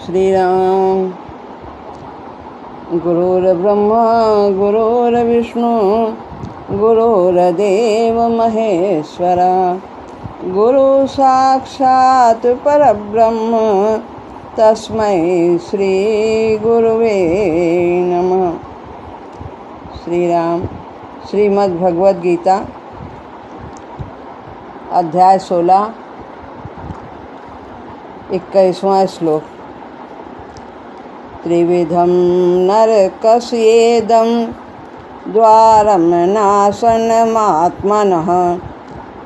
श्री राम। गुरुर्ब्रह्मा गुरुर्विष्णु गुरुर्देव महेश्वरा, गुरु साक्षात् परब्रह्म तस्मै श्री गुरुवे नमः। श्री राम। श्रीमद् भगवद गीता अध्याय 16 21वां श्लोक। त्रिविधं नरकस्येदं द्वारं नाशनमात्मनः,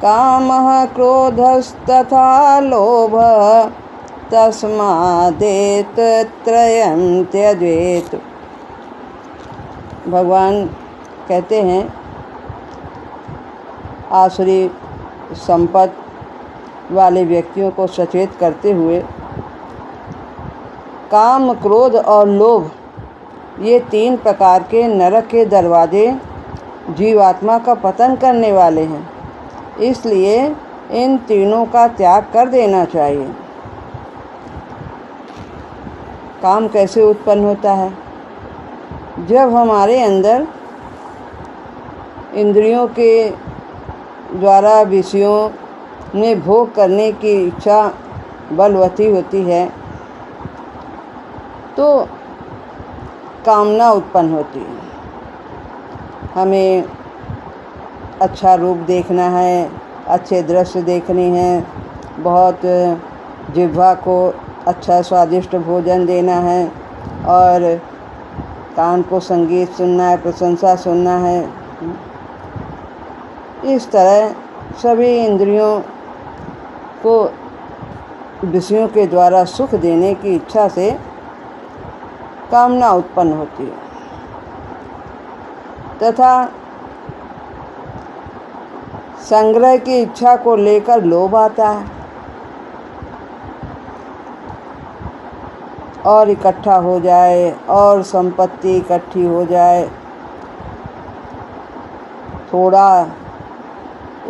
कामः क्रोधस्तथा लोभः, तस्मादेतत्त्रयं त्यजेत्। भगवान कहते हैं, आसुरी संपत्ति वाले व्यक्तियों को सचेत करते हुए, काम, क्रोध और लोभ ये 3 प्रकार के नरक के दरवाजे जीवात्मा का पतन करने वाले हैं। इसलिए इन तीनों का त्याग कर देना चाहिए। काम कैसे उत्पन्न होता है? जब हमारे अंदर इंद्रियों के द्वारा विषयों में भोग करने की इच्छा बलवती होती है तो कामना उत्पन्न होती है। हमें अच्छा रूप देखना है, अच्छे दृश्य देखने हैं, बहुत जिह्वा को अच्छा स्वादिष्ट भोजन देना है और कान को संगीत सुनना है, प्रशंसा सुनना है। इस तरह सभी इंद्रियों को विषयों के द्वारा सुख देने की इच्छा से कामना उत्पन्न होती है तथा संग्रह की इच्छा को लेकर लोभ आता है और इकट्ठा हो जाए और संपत्ति इकट्ठी हो जाए। थोड़ा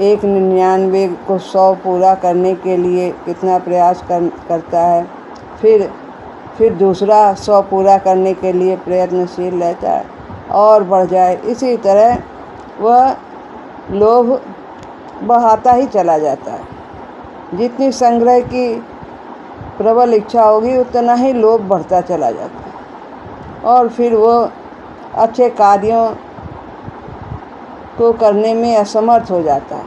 199 को 100 पूरा करने के लिए कितना प्रयास करता है, फिर दूसरा 100 पूरा करने के लिए प्रयत्नशील रहता है और बढ़ जाए। इसी तरह वह लोभ बढ़ाता ही चला जाता है। जितनी संग्रह की प्रबल इच्छा होगी उतना ही लोभ बढ़ता चला जाता है और फिर वह अच्छे कार्यों को करने में असमर्थ हो जाता है,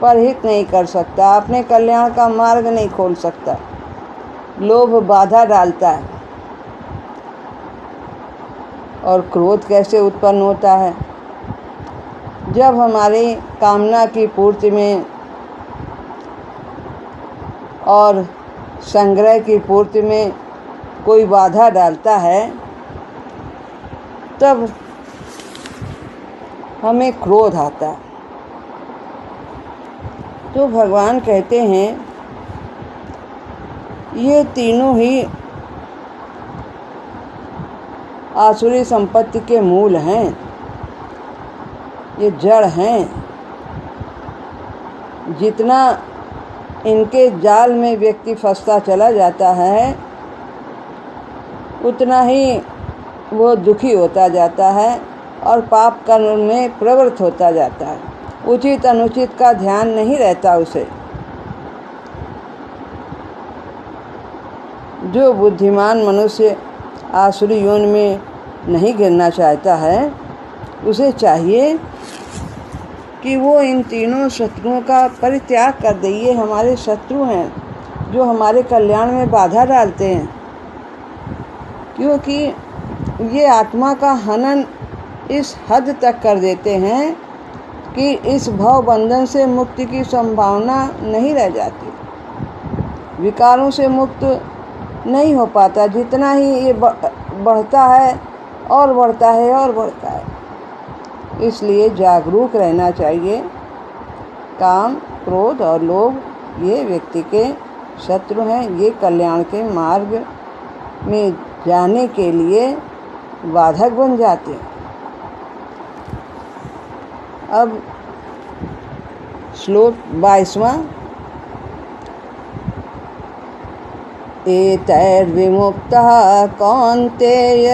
परहित नहीं कर सकता, अपने कल्याण का मार्ग नहीं खोल सकता। लोभ बाधा डालता है। और क्रोध कैसे उत्पन्न होता है? जब हमारी कामना की पूर्ति में और संग्रह की पूर्ति में कोई बाधा डालता है तब हमें क्रोध आता है। तो भगवान कहते हैं, ये तीनों ही आसुरी संपत्ति के मूल हैं, ये जड़ हैं। जितना इनके जाल में व्यक्ति फंसता चला जाता है उतना ही वो दुखी होता जाता है और पाप कर्म में प्रवृत्त होता जाता है। उचित अनुचित का ध्यान नहीं रहता उसे। जो बुद्धिमान मनुष्य आसुरी योनि में नहीं गिरना चाहता है उसे चाहिए कि वो इन तीनों शत्रुओं का परित्याग कर दे। ये हमारे शत्रु हैं जो हमारे कल्याण में बाधा डालते हैं, क्योंकि ये आत्मा का हनन इस हद तक कर देते हैं कि इस भव बंधन से मुक्ति की संभावना नहीं रह जाती। विकारों से मुक्त नहीं हो पाता। जितना ही ये बढ़ता है और बढ़ता है और बढ़ता है। इसलिए जागरूक रहना चाहिए। काम, क्रोध और लोभ ये व्यक्ति के शत्रु हैं। ये कल्याण के मार्ग में जाने के लिए बाधक बन जाते हैं। अब श्लोक 22वां। एतैर्विमुक्तः कौन्तेय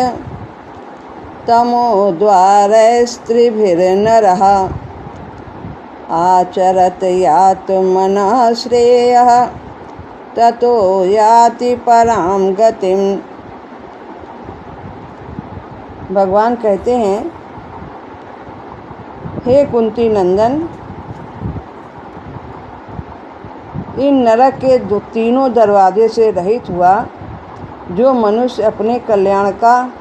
तमोद्वारैस्त्रिभिर्नरः आचरत यात्मनः श्रेयः ततो याति परां गतिम। भगवान कहते हैं, हे कुंती नंदन, इन नरक के तीनों दरवाजे से रहित हुआ जो मनुष्य अपने कल्याण का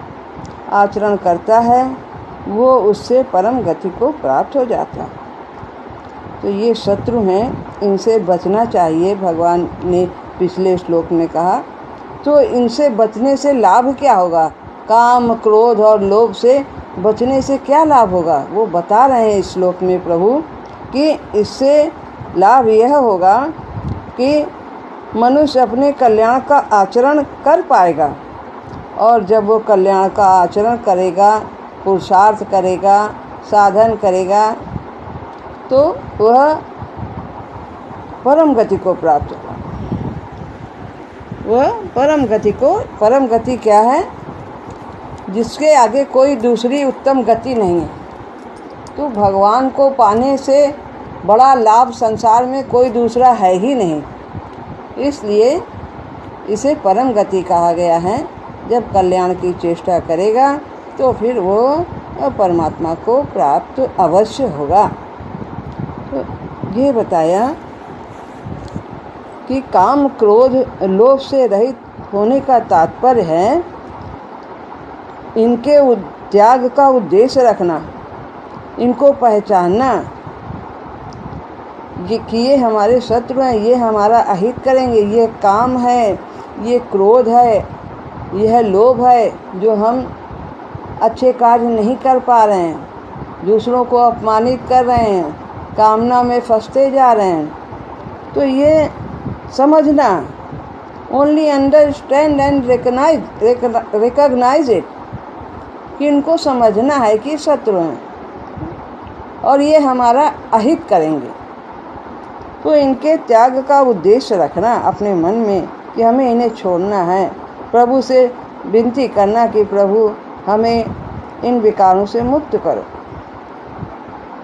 आचरण करता है वो उससे परम गति को प्राप्त हो जाता है। तो ये शत्रु हैं, इनसे बचना चाहिए। भगवान ने पिछले श्लोक में कहा। तो इनसे बचने से लाभ क्या होगा? काम, क्रोध और लोभ से बचने से क्या लाभ होगा? वो बता रहे हैं इस श्लोक में प्रभु कि इससे लाभ यह होगा कि मनुष्य अपने कल्याण का आचरण कर पाएगा, और जब वो कल्याण का आचरण करेगा, पुरुषार्थ करेगा, साधन करेगा, तो वह परम गति को प्राप्त होगा। वह परम गति क्या है? जिसके आगे कोई दूसरी उत्तम गति नहीं है। तो भगवान को पाने से बड़ा लाभ संसार में कोई दूसरा है ही नहीं, इसलिए इसे परम गति कहा गया है। जब कल्याण की चेष्टा करेगा तो फिर वो परमात्मा को प्राप्त अवश्य होगा। तो ये बताया कि काम, क्रोध, लोभ से रहित होने का तात्पर्य है इनके त्याग का उद्देश्य रखना, इनको पहचानना कि ये हमारे शत्रु हैं, ये हमारा अहित करेंगे। ये काम है, ये क्रोध है, यह लोभ है जो हम अच्छे कार्य नहीं कर पा रहे हैं, दूसरों को अपमानित कर रहे हैं, कामना में फंसते जा रहे हैं। तो ये समझना, only understand and recognise it, कि इनको समझना है कि शत्रु हैं और ये हमारा अहित करेंगे। तो इनके त्याग का उद्देश्य रखना अपने मन में कि हमें इन्हें छोड़ना है। प्रभु से विनती करना कि प्रभु हमें इन विकारों से मुक्त करो।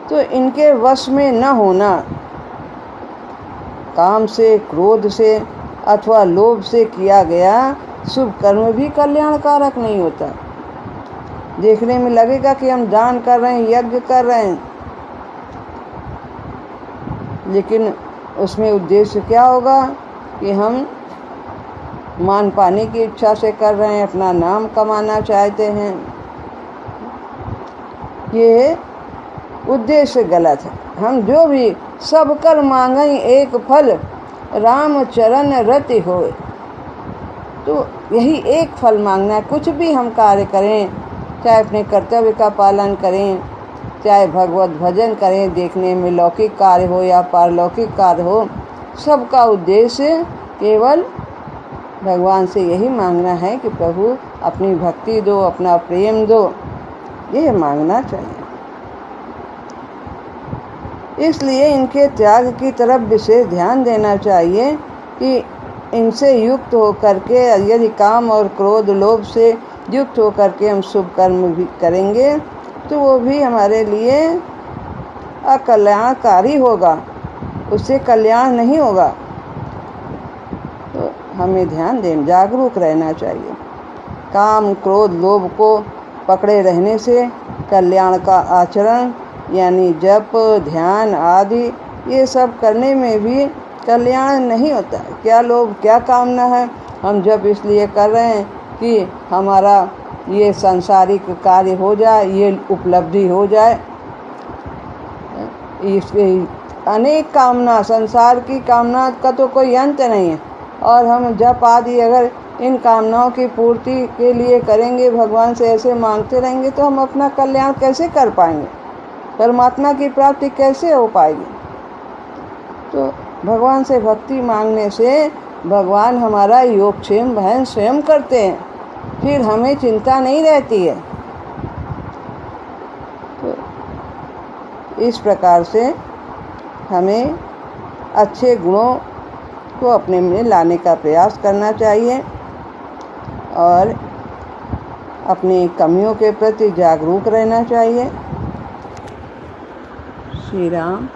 तो इनके वश में न होना, काम से, क्रोध से अथवा लोभ से किया गया शुभ कर्म भी कल्याणकारक नहीं होता। देखने में लगेगा कि हम दान कर रहे हैं, यज्ञ कर रहे हैं, लेकिन उसमें उद्देश्य क्या होगा कि हम मान पाने की इच्छा से कर रहे हैं, अपना नाम कमाना चाहते हैं। ये उद्देश्य गलत है। हम जो भी सब कर मांगें एक फल, राम चरण रति होए। तो यही एक फल मांगना है। कुछ भी हम कार्य करें, चाहे अपने कर्तव्य का पालन करें, चाहे भगवत भजन करें, देखने में लौकिक कार्य हो या पारलौकिक कार्य हो, सबका उद्देश्य केवल भगवान से यही मांगना है कि प्रभु अपनी भक्ति दो, अपना प्रेम दो, ये मांगना चाहिए। इसलिए इनके त्याग की तरफ विशेष ध्यान देना चाहिए कि इनसे युक्त होकर के, यदि काम और क्रोध, लोभ से युक्त होकर के हम शुभ कर्म भी करेंगे तो वो भी हमारे लिए अकल्याणकारी होगा, उससे कल्याण नहीं होगा। तो हमें ध्यान देना, जागरूक रहना चाहिए। काम, क्रोध, लोभ को पकड़े रहने से कल्याण का आचरण यानी जप, ध्यान आदि ये सब करने में भी कल्याण नहीं होता। क्या लोभ, क्या कामना है? हम जप इसलिए कर रहे हैं कि हमारा ये सांसारिक कार्य हो जाए, ये उपलब्धि हो जाए। इसके अनेक कामना, संसार की कामना का तो कोई अंत नहीं है, और हम जप आदि अगर इन कामनाओं की पूर्ति के लिए करेंगे, भगवान से ऐसे मांगते रहेंगे, तो हम अपना कल्याण कैसे कर पाएंगे? परमात्मा की प्राप्ति कैसे हो पाएगी? तो भगवान से भक्ति मांगने से भगवान हमारा योगक्षेम वहन स्वयं करते हैं, फिर हमें चिंता नहीं रहती है। तो इस प्रकार से हमें अच्छे गुणों को अपने में लाने का प्रयास करना चाहिए और अपनी कमियों के प्रति जागरूक रहना चाहिए। श्री राम।